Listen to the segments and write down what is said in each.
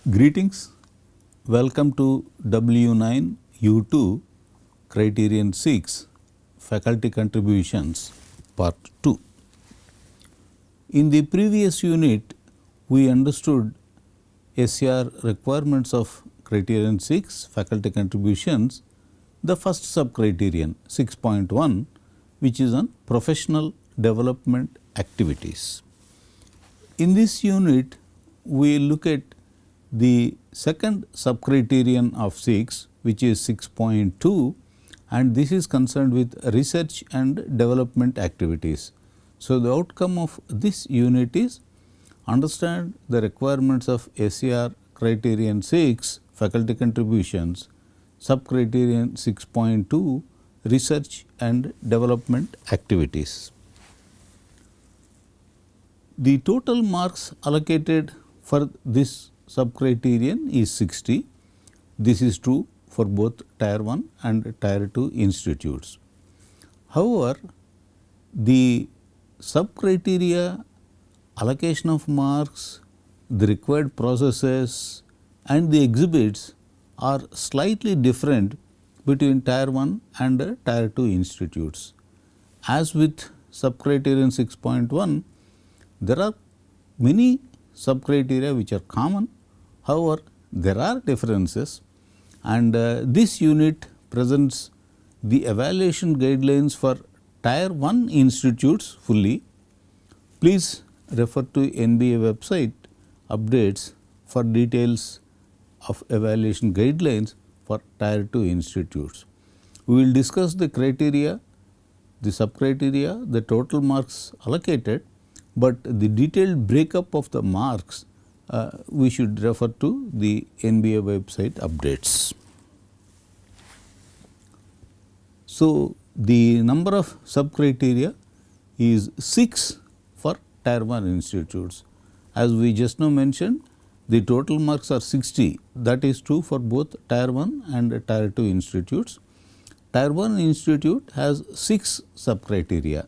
Greetings, welcome to W9U2 Criterion 6 Faculty Contributions Part 2. In the previous unit, we understood SCR requirements of Criterion 6 Faculty Contributions, the first sub-criterion 6.1, which is on professional development activities. In this unit, we look at the second sub-criterion of 6, which is 6.2, and this is concerned with research and development activities. So, the outcome of this unit is understand the requirements of SCR criterion 6 faculty contributions, sub-criterion 6.2 research and development activities. The total marks allocated for this sub-criterion is 60. This is true for both Tier 1 and Tier 2 institutes. However, the sub-criteria, allocation of marks, the required processes and the exhibits are slightly different between Tier 1 and Tier 2 institutes. As with sub-criterion 6.1, there are many sub-criteria which are common, however, there are differences, and this unit presents the evaluation guidelines for Tier 1 institutes fully. Please refer to NBA website updates for details of evaluation guidelines for Tier 2 institutes. We will discuss the criteria, the sub-criteria, the total marks allocated, but the detailed breakup of the marks we should refer to the NBA website updates. So, the number of sub-criteria is 6 for Tier 1 institutes. As we just now mentioned, the total marks are 60, that is true for both Tier 1 and Tier 2 institutes. Tier 1 institute has 6 sub-criteria,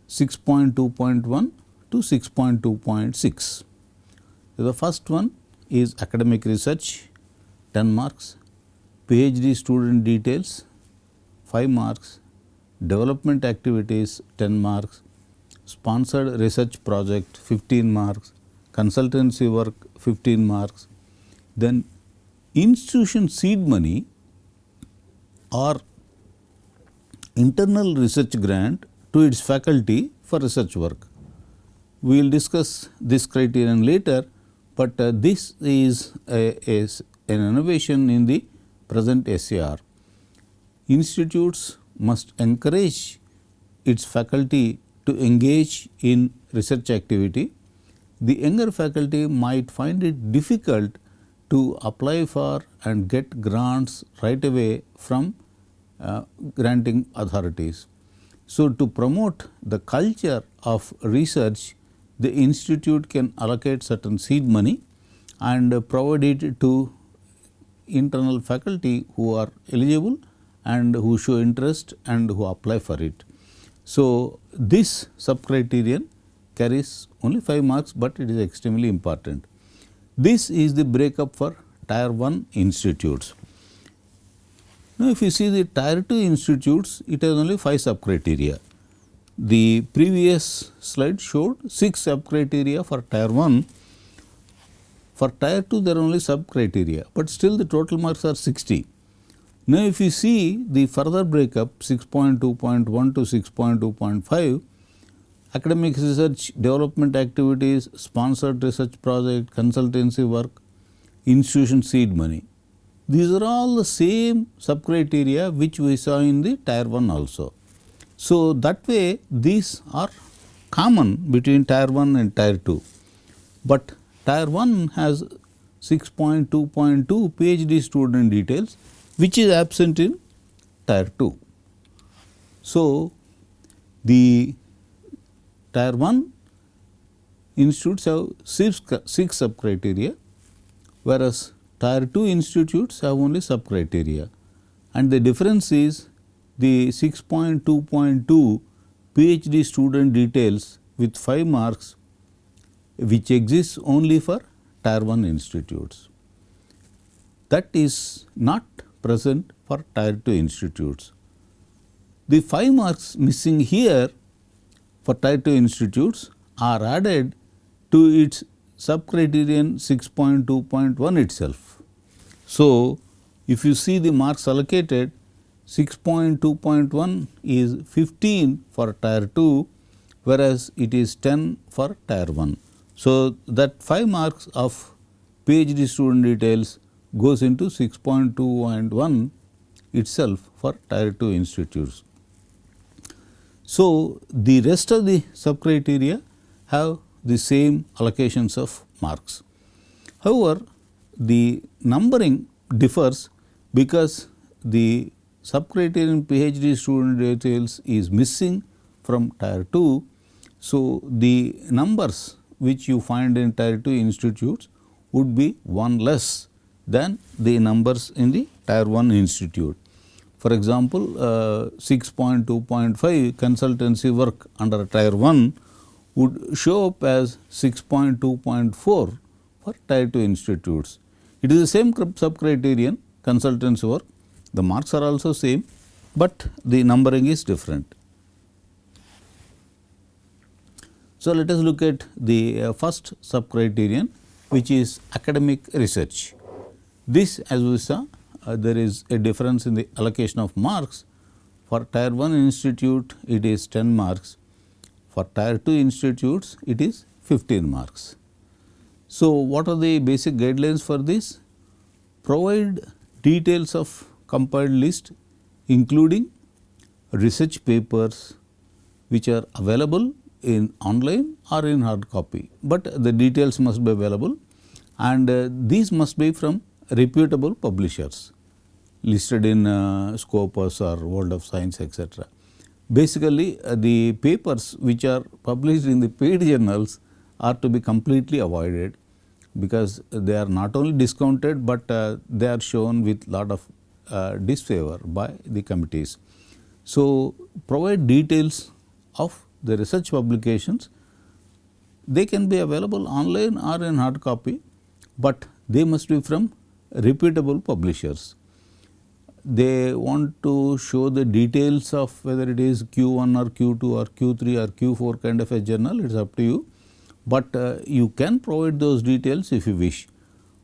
6.2.1 to 6.2.6. The first one is academic research, 10 marks, PhD student details, 5 marks, development activities, 10 marks, sponsored research project, 15 marks, consultancy work, 15 marks. Then institution seed money or internal research grant to its faculty for research work. We will discuss this criterion later, but this is an innovation in the present SCR. Institutes must encourage its faculty to engage in research activity. The younger faculty might find it difficult to apply for and get grants right away from granting authorities. So, to promote the culture of research, the institute can allocate certain seed money and provide it to internal faculty who are eligible and who show interest and who apply for it. So, this sub-criterion carries only 5 marks, but it is extremely important. This is the breakup for Tier 1 institutes. Now, if you see the Tier 2 institutes, it has only 5 sub-criteria. The previous slide showed 6 sub-criteria for Tier 1. For Tier 2, there are only sub-criteria, but still the total marks are 60. Now, if you see the further breakup 6.2.1 to 6.2.5, academic research, development activities, sponsored research project, consultancy work, institution seed money. These are all the same sub-criteria which we saw in the Tier 1 also. So, that way these are common between Tier 1 and Tier 2, but Tier 1 has 6.2.2 PhD student details, which is absent in Tier 2. So, the Tier 1 institutes have 6 sub-criteria, whereas Tier 2 institutes have only sub-criteria, and the difference is the 6.2.2 PhD student details with 5 marks, which exists only for tier 1 institutes. That is not present for tier 2 institutes. The 5 marks missing here for tier 2 institutes are added to its subcriterion 6.2.1 itself. So, if you see the marks allocated, 6.2.1 is 15 for tier 2, whereas it is 10 for tier 1. So, that 5 marks of PhD student details goes into 6.2.1 itself for tier 2 institutes. So, the rest of the subcriteria have the same allocations of marks. However, the numbering differs because the subcriterion PhD student details is missing from tier 2. So, the numbers which you find in tier 2 institutes would be 1 less than the numbers in the tier 1 institute. For example, 6.2.5 consultancy work under tier 1 would show up as 6.2.4 for tier 2 institutes. It is the same subcriterion consultancy work, the marks are also same, but the numbering is different. So, let us look at the first subcriterion, which is academic research. This, as we saw, there is a difference in the allocation of marks. For tier 1 institute it is 10 marks, for tier 2 institutes it is 15 marks. So, what are the basic guidelines for this? Provide details of compiled list including research papers which are available in online or in hard copy, but the details must be available, and these must be from reputable publishers listed in Scopus or World of Science, etc. Basically, the papers which are published in the paid journals are to be completely avoided, because they are not only discounted, but they are shown with lot of disfavor by the committees. So, provide details of the research publications. They can be available online or in hard copy, but they must be from reputable publishers. They want to show the details of whether it is Q1 or Q2 or Q3 or Q4 kind of a journal, it is up to you, but you can provide those details if you wish.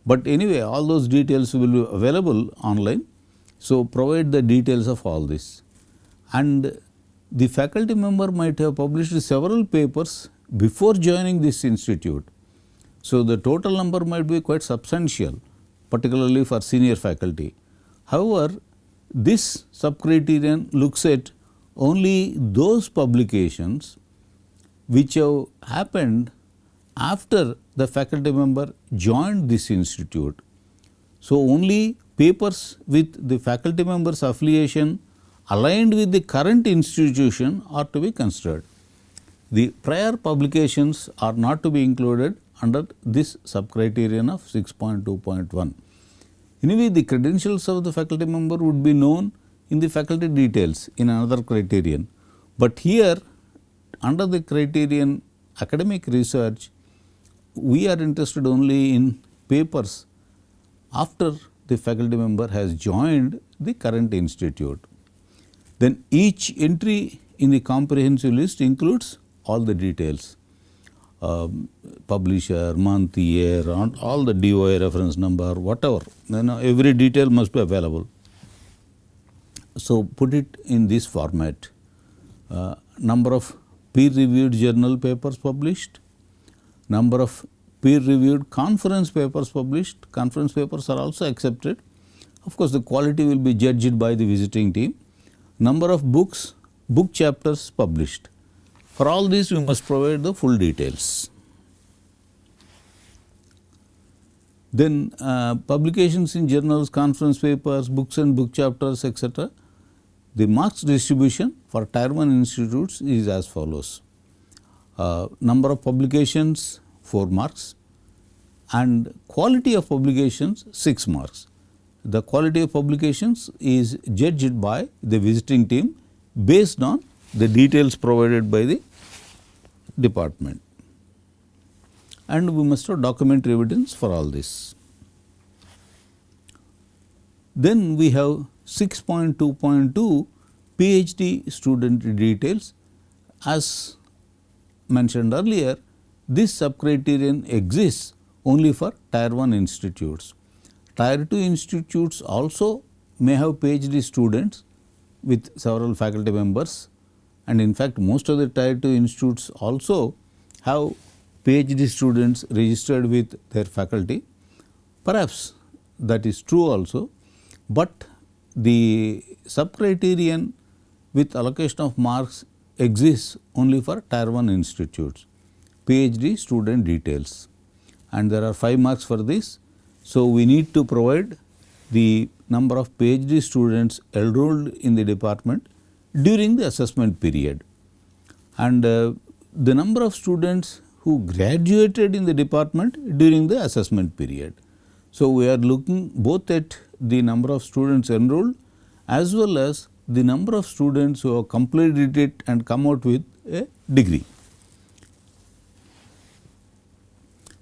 But anyway, all those details will be available online. So, provide the details of all this, and the faculty member might have published several papers before joining this institute. So, the total number might be quite substantial, particularly for senior faculty. However, this subcriterion looks at only those publications which have happened after the faculty member joined this institute. So, only papers with the faculty member's affiliation aligned with the current institution are to be considered. The prior publications are not to be included under this subcriterion of 6.2.1. Anyway, the credentials of the faculty member would be known in the faculty details in another criterion, but here under the criterion academic research, we are interested only in papers after the faculty member has joined the current institute. Then each entry in the comprehensive list includes all the details, publisher, month, year, all the DOI reference number, whatever, every detail must be available. So, put it in this format, number of peer reviewed journal papers published, number of peer reviewed conference papers published. Conference papers are also accepted. Of course, the quality will be judged by the visiting team. Number of books, book chapters published. For all these, we must provide the full details. Then publications in journals, conference papers, books and book chapters, etc. The marks distribution for tier 1 institutes is as follows. Number of publications 4 marks, and quality of publications 6 marks. The quality of publications is judged by the visiting team based on the details provided by the department. and we must have documentary evidence for all this. Then we have 6.2.2 PhD student details. As mentioned earlier, this subcriterion exists only for Tier 1 institutes. Tier 2 institutes also may have PhD students with several faculty members, and in fact, most of the Tier 2 institutes also have PhD students registered with their faculty. Perhaps that is true also, but the subcriterion with allocation of marks exists only for Tier 1 institutes, PhD student details, and there are 5 marks for this. So, we need to provide the number of PhD students enrolled in the department during the assessment period, and the number of students who graduated in the department during the assessment period. So, we are looking both at the number of students enrolled as well as the number of students who have completed it and come out with a degree.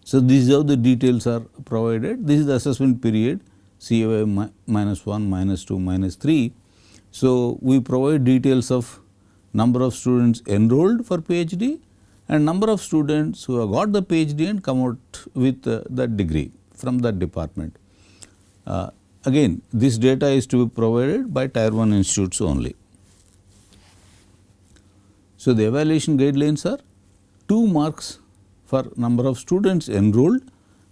So, this is how the details are provided. This is the assessment period, CAY -1, -2, -3. So, we provide details of number of students enrolled for PhD and number of students who have got the PhD and come out with that degree from that department. Again, this data is to be provided by Tier 1 institutes only. So, the evaluation guidelines are 2 marks for number of students enrolled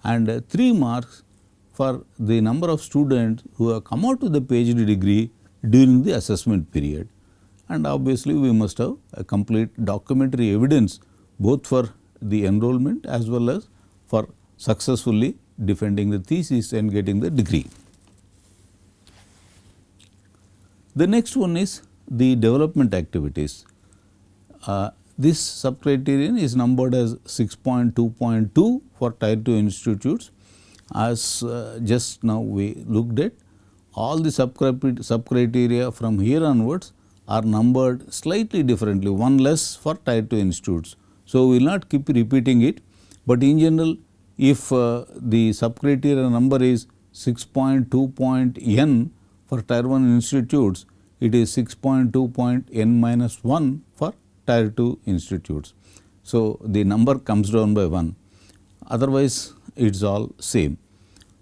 and 3 marks for the number of students who have come out with the PhD degree during the assessment period. And obviously, we must have a complete documentary evidence both for the enrollment as well as for successfully defending the thesis and getting the degree. The next one is the development activities. This subcriterion is numbered as 6.2.2 for Tier 2 institutes. As just now we looked at, all the subcriteria from here onwards are numbered slightly differently, one less for Tier 2 institutes. So, we will not keep repeating it, but in general, if the subcriteria number is 6.2.n for Tier 1 institutes, it is 6.2.n-1 for Tier 2 institutes. So, the number comes down by 1, otherwise it is all same.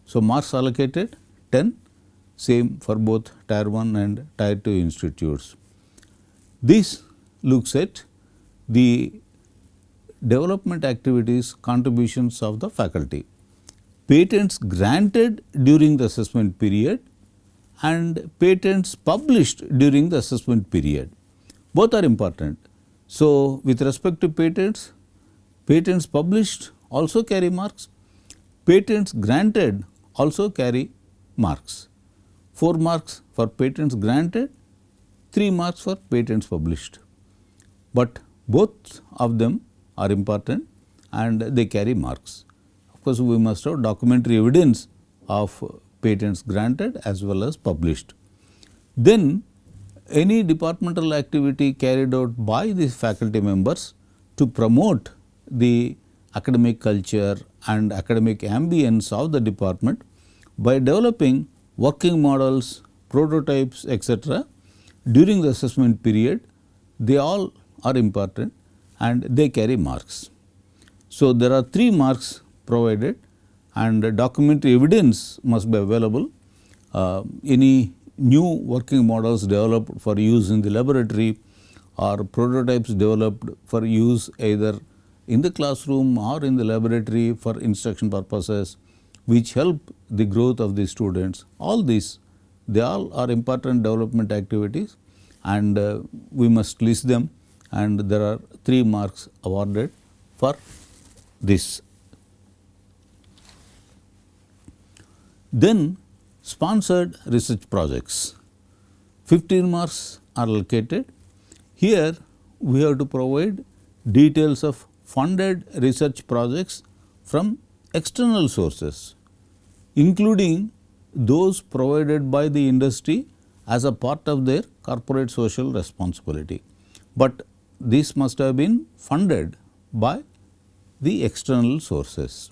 So, marks allocated 10, same for both Tier 1 and Tier 2 institutes. This looks at the development activities contributions of the faculty, patents granted during the assessment period and patents published during the assessment period. Both are important. So, with respect to patents, patents published also carry marks, patents granted also carry marks. 4 marks for patents granted, 3 marks for patents published, but both of them are important and they carry marks. Of course, we must have documentary evidence of patents granted as well as published. Then any departmental activity carried out by the faculty members to promote the academic culture and academic ambience of the department by developing working models, prototypes, etc. during the assessment period, they all are important and they carry marks. So, there are 3 marks provided and documentary evidence must be available. Any new working models developed for use in the laboratory or prototypes developed for use either in the classroom or in the laboratory for instruction purposes, which help the growth of the students. All these, they all are important development activities and we must list them, and there are 3 marks awarded for this. Then sponsored research projects, 15 marks are allocated. Here we have to provide details of funded research projects from external sources, including those provided by the industry as a part of their corporate social responsibility, but this must have been funded by the external sources.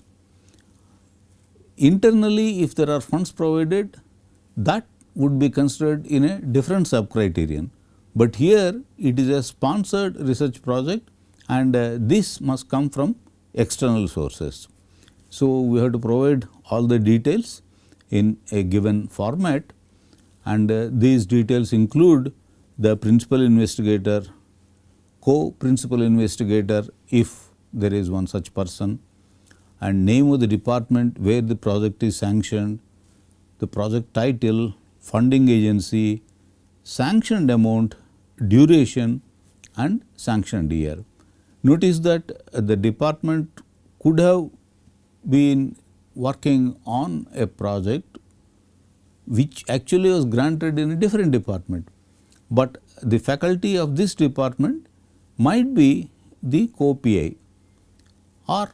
Internally, if there are funds provided, that would be considered in a different sub criterion, but here it is a sponsored research project and this must come from external sources. So, we have to provide all the details in a given format, and these details include the principal investigator, co-principal investigator if there is one such person, and name of the department where the project is sanctioned, the project title, funding agency, sanctioned amount, duration and sanctioned year. Notice that the department could have been working on a project which actually was granted in a different department, but the faculty of this department might be the co-PI, or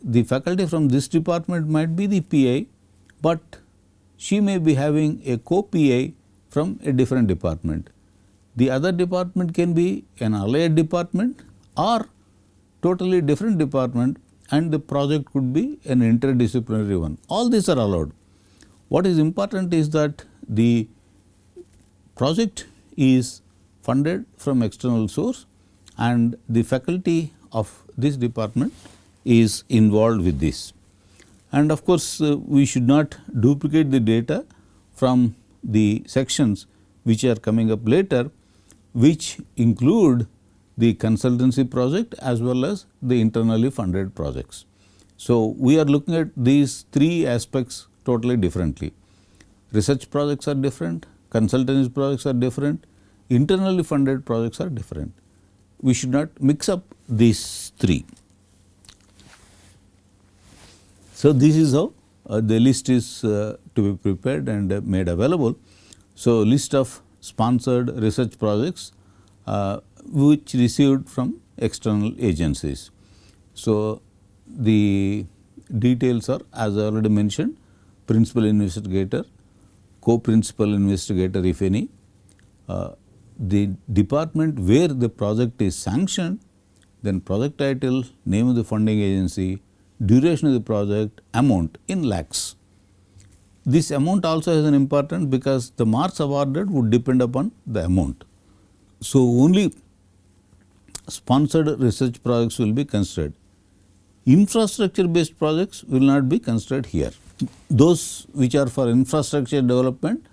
the faculty from this department might be the PI, but she may be having a co-PI from a different department. The other department can be an allied department or totally different department, and the project could be an interdisciplinary one. All these are allowed. What is important is that the project is funded from external source and the faculty of this department is involved with this. And of course, we should not duplicate the data from the sections which are coming up later, which include the consultancy project as well as the internally funded projects. So, we are looking at these three aspects totally differently. Research projects are different, consultancy projects are different, internally funded projects are different. We should not mix up these three. So, this is how the list is to be prepared and made available. So, list of sponsored research projects which received from external agencies. So, the details are, as I already mentioned, principal investigator, co-principal investigator if any, the department where the project is sanctioned, then project title, name of the funding agency, duration of the project, amount in lakhs. This amount also has an importance because the marks awarded would depend upon the amount. So, only sponsored research projects will be considered. Infrastructure based projects will not be considered here. Those which are for infrastructure development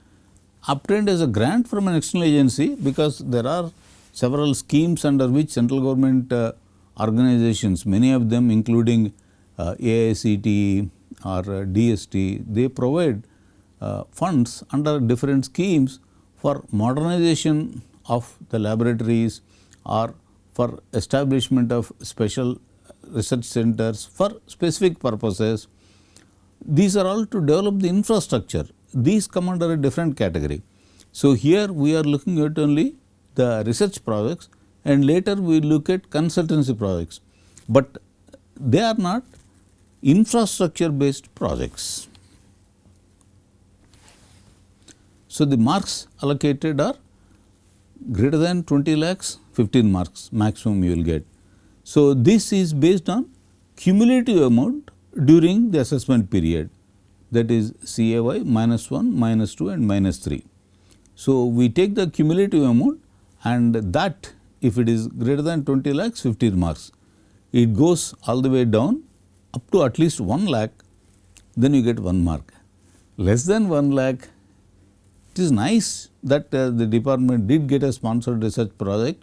obtained as a grant from an external agency, because there are several schemes under which central government organizations, many of them including AICTE or DST, they provide funds under different schemes for modernization of the laboratories or for establishment of special research centers for specific purposes. These are all to develop the infrastructure. These come under a different category. So, here we are looking at only the research projects and later we look at consultancy projects, but they are not infrastructure based projects. So, the marks allocated are greater than 20 lakhs, 15 marks maximum you will get. So, this is based on cumulative amount during the assessment period, that is CAY -1, -2 and -3. So, we take the cumulative amount and that if it is greater than 20 lakhs 15 marks, it goes all the way down up to at least 1 lakh, then you get 1 mark. Less than 1 lakh, it is nice that the department did get a sponsored research project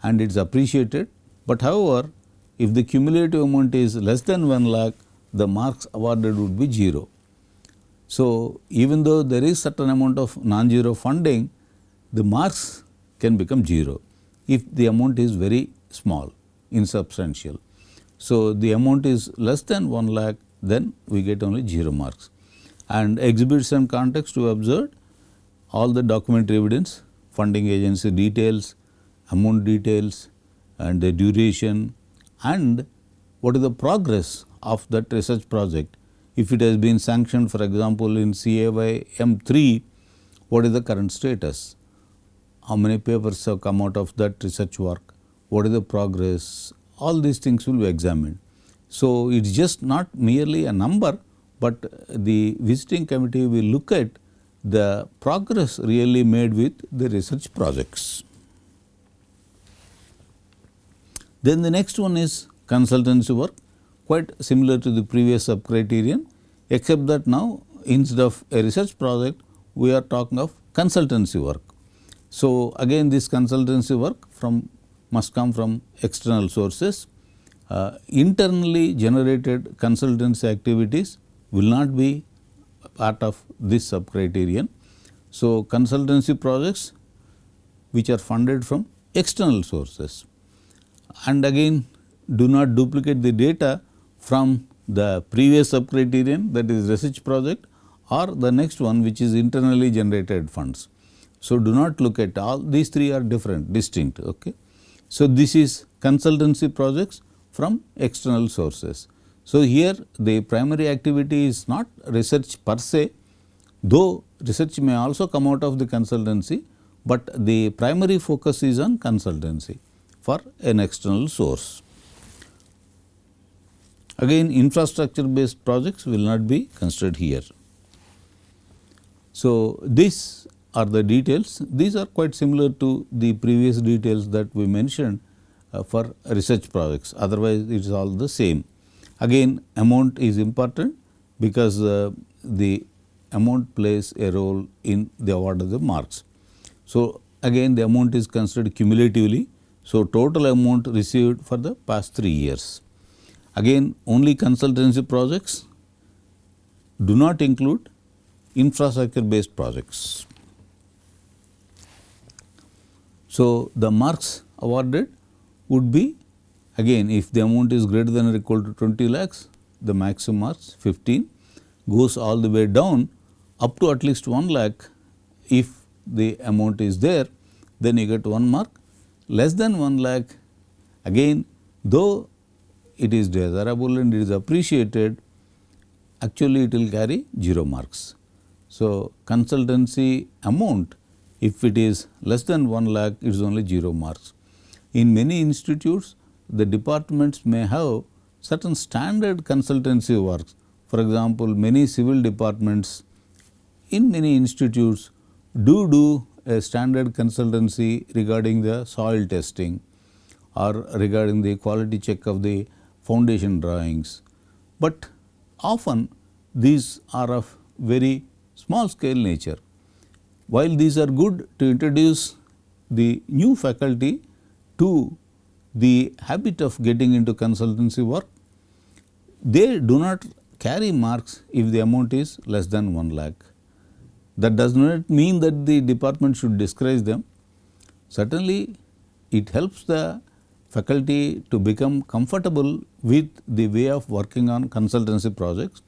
and it is appreciated, but however, if the cumulative amount is less than 1 lakh, the marks awarded would be 0. So, even though there is certain amount of non-zero funding, the marks can become 0 if the amount is very small, insubstantial. So, the amount is less than 1 lakh, then we get only 0 marks. And exhibits and context we observed all the documentary evidence, funding agency details, amount details and the duration and what is the progress of that research project. If it has been sanctioned, for example, in CAY M3, what is the current status? How many papers have come out of that research work? What is the progress? All these things will be examined. So, it is just not merely a number, but the visiting committee will look at the progress really made with the research projects. Then the next one is consultancy work, quite similar to the previous sub criterion, except that now instead of a research project, we are talking of consultancy work. So, again this consultancy work must come from external sources. Internally generated consultancy activities will not be part of this sub criterion. So, consultancy projects which are funded from external sources, and again do not duplicate the data from the previous sub criterion, that is research project, or the next one which is internally generated funds. So, do not look at all these three are different, distinct. Okay. So, this is consultancy projects from external sources. So, here the primary activity is not research per se, though research may also come out of the consultancy, but the primary focus is on consultancy for an external source. Again infrastructure based projects will not be considered here. So, these are the details. These are quite similar to the previous details that we mentioned for research projects, otherwise it is all the same. Again amount is important because the amount plays a role in the award of the marks. So, again the amount is considered cumulatively. So, total amount received for the past 3 years. Again only consultancy projects, do not include infrastructure based projects. So, the marks awarded would be, again if the amount is greater than or equal to 20 lakhs, the maximum marks 15 goes all the way down up to at least 1 lakh. If the amount is there, then you get 1 mark. Less than 1 lakh, again though it is desirable and it is appreciated, actually it will carry 0 marks. So, consultancy amount, if it is less than 1 lakh, it is only 0 marks. In many institutes, the departments may have certain standard consultancy works. For example, many civil departments in many institutes do a standard consultancy regarding the soil testing or regarding the quality check of the foundation drawings, but often these are of very small scale nature. While these are good to introduce the new faculty to the habit of getting into consultancy work, they do not carry marks if the amount is less than 1 lakh. That does not mean that the department should discourage them. Certainly, it helps the faculty to become comfortable with the way of working on consultancy projects,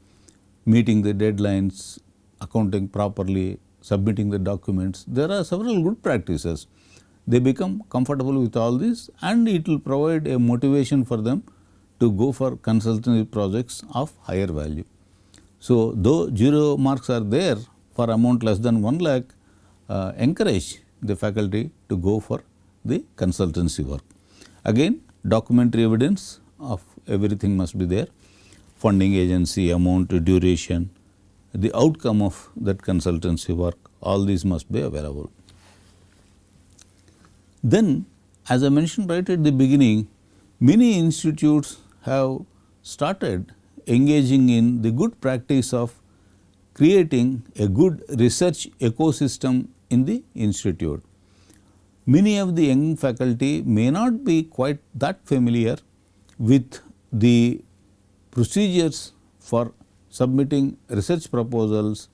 meeting the deadlines, accounting properly, submitting the documents. There are several good practices. They become comfortable with all this, and it will provide a motivation for them to go for consultancy projects of higher value. So, though 0 marks are there for amount less than 1 lakh, encourage the faculty to go for the consultancy work. Again documentary evidence of everything must be there, funding agency, amount, duration, the outcome of that consultancy work, all these must be available. Then as I mentioned right at the beginning, many institutes have started engaging in the good practice of creating a good research ecosystem in the institute. Many of the young faculty may not be quite that familiar with the procedures for submitting research proposals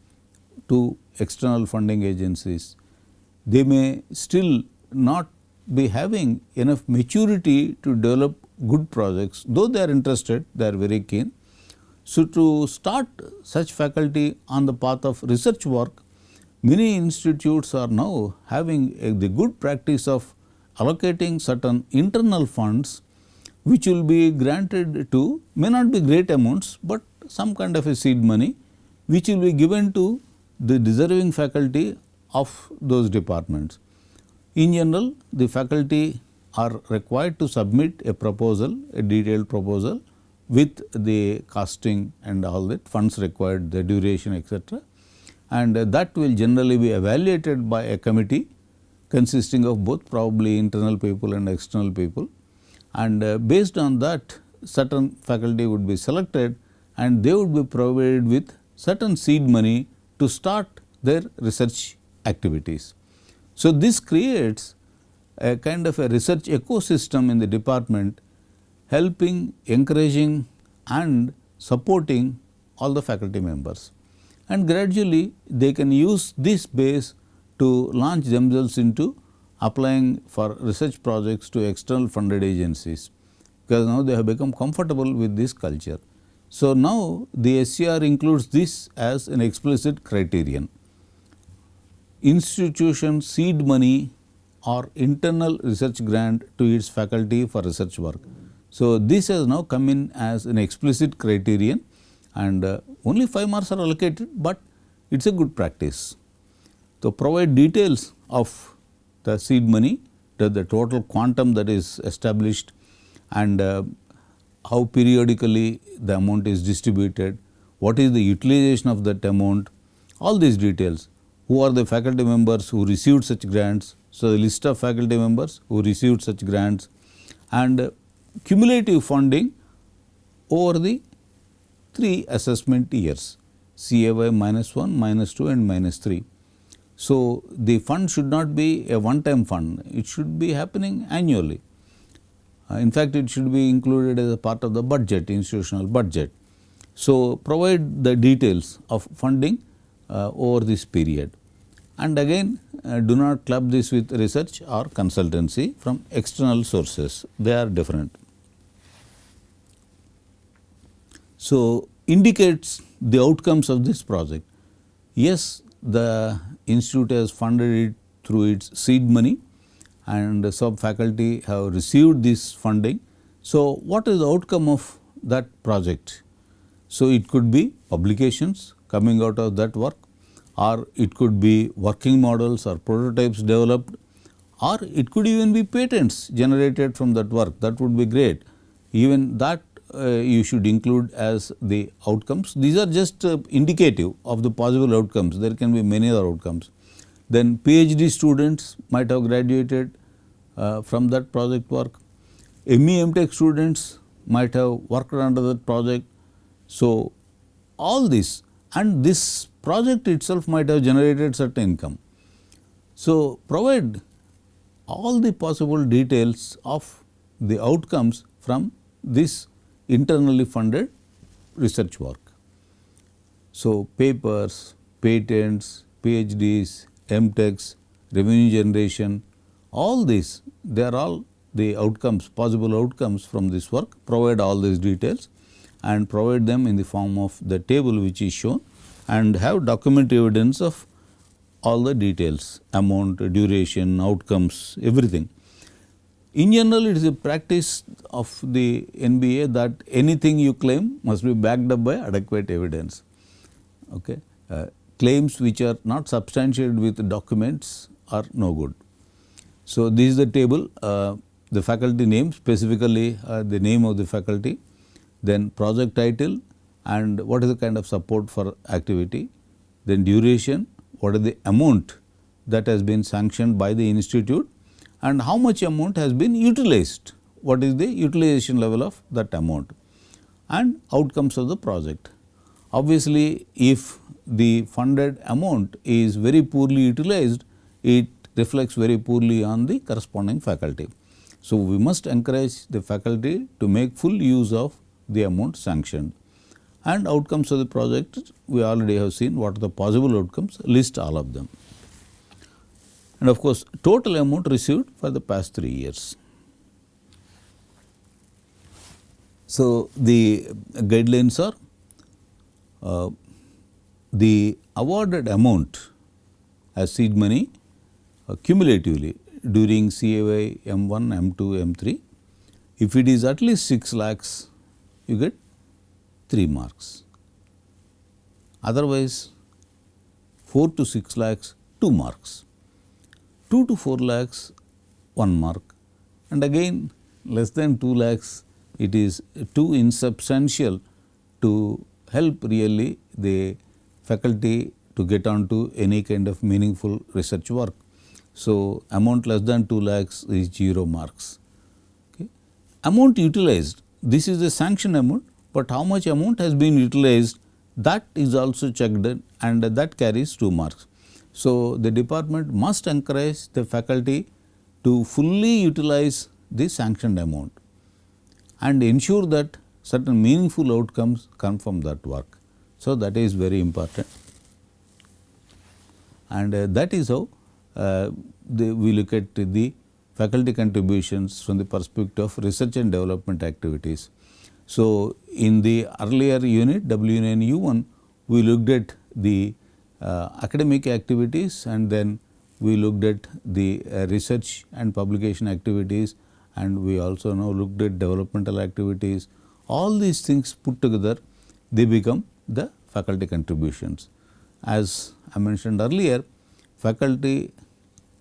to external funding agencies. They may still not be having enough maturity to develop good projects, though they are interested, they are very keen. So, to start such faculty on the path of research work, many institutes are now having the good practice of allocating certain internal funds which will be granted to, may not be great amounts, but some kind of a seed money which will be given to the deserving faculty of those departments. In general, the faculty are required to submit a proposal, a detailed proposal with the costing and all that funds required, the duration, etc. And that will generally be evaluated by a committee consisting of both probably internal people and external people, and based on that certain faculty would be selected and they would be provided with certain seed money to start their research activities. So, this creates a kind of a research ecosystem in the department, helping, encouraging and supporting all the faculty members, and gradually they can use this base to launch themselves into applying for research projects to external funded agencies, because now they have become comfortable with this culture. So, now the SCR includes this as an explicit criterion. Institution seed money or internal research grant to its faculty for research work. So, this has now come in as an explicit criterion, and only 5 marks are allocated, but it is a good practice. So, provide details of the seed money, the total quantum that is established, and how periodically the amount is distributed, what is the utilization of that amount, all these details. Who are the faculty members who received such grants? So, the list of faculty members who received such grants, and cumulative funding over the 3 assessment years, CAY -1, -2 and -3. So, the fund should not be a one time fund, it should be happening annually. In fact, it should be included as a part of the budget, institutional budget. So, provide the details of funding over this period, and again do not club this with research or consultancy from external sources, they are different. So, indicates the outcomes of this project. Yes, the institute has funded it through its seed money, and some faculty have received this funding. So, what is the outcome of that project? So, it could be publications coming out of that work, or it could be working models or prototypes developed, or it could even be patents generated from that work. That would be great. Even that you should include as the outcomes. These are just indicative of the possible outcomes, there can be many other outcomes. Then PhD students might have graduated from that project work, ME MTech students might have worked under that project. So, all this, and this project itself might have generated certain income. So, provide all the possible details of the outcomes from this internally funded research work. So, papers, patents, PhDs, MTechs, revenue generation, all these, they are all the outcomes, possible outcomes from this work. Provide all these details and provide them in the form of the table which is shown, and have document evidence of all the details, amount, duration, outcomes, everything. In general, it is a practice of the NBA that anything you claim must be backed up by adequate evidence. Okay. Claims which are not substantiated with documents are no good. So, this is the table, the faculty name, specifically the name of the faculty, then project title and what is the kind of support for activity, then duration, what is the amount that has been sanctioned by the institute, and how much amount has been utilized, what is the utilization level of that amount, and outcomes of the project. Obviously, if the funded amount is very poorly utilized, it reflects very poorly on the corresponding faculty. So, we must encourage the faculty to make full use of the amount sanctioned. And outcomes of the project, we already have seen what are the possible outcomes, list all of them. And of course, total amount received for the past 3 years. So, the guidelines are the awarded amount as seed money cumulatively during CAY M1, M2, M3. If it is at least 6 lakhs, you get 3 marks. Otherwise, 4 to 6 lakhs, 2 marks. 2 to 4 lakhs, 1 mark, and again less than 2 lakhs, it is too insubstantial to help really the faculty to get on to any kind of meaningful research work. So, amount less than 2 lakhs is 0 marks. Okay. Amount utilized, this is the sanction amount, but how much amount has been utilized, that is also checked and that carries 2 marks. So, the department must encourage the faculty to fully utilize the sanctioned amount and ensure that certain meaningful outcomes come from that work. So, that is very important, and that is how we look at the faculty contributions from the perspective of research and development activities. So, in the earlier unit W9U1, we looked at the academic activities, and then we looked at the research and publication activities, and we also now looked at developmental activities. All these things put together, they become the faculty contributions. As I mentioned earlier, faculty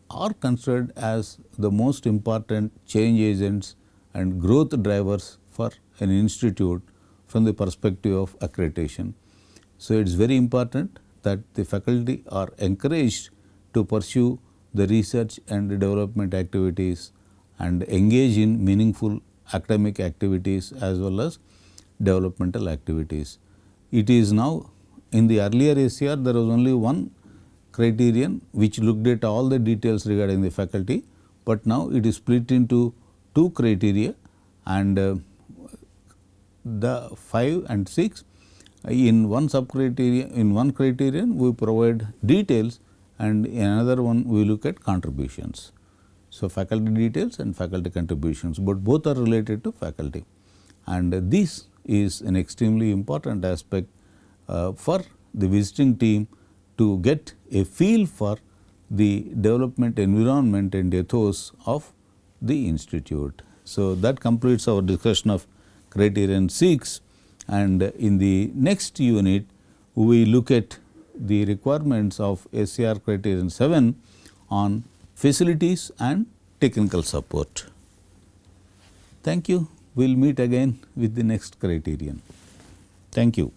are considered as the most important change agents and growth drivers for an institute from the perspective of accreditation. So, it is very important that the faculty are encouraged to pursue the research and development activities and engage in meaningful academic activities as well as developmental activities. It is now, in the earlier SCR, there was only one criterion which looked at all the details regarding the faculty, but now it is split into 2 criteria, and the 5 and 6 in one subcriterion, in one criterion we provide details, and in another one we look at contributions. So, faculty details and faculty contributions, but both are related to faculty, and this is an extremely important aspect for the visiting team to get a feel for the development environment and ethos of the institute. So, that completes our discussion of criterion 6, and in the next unit we look at the requirements of SCR criterion 7 on facilities and technical support. Thank you. We will meet again with the next criterion. Thank you.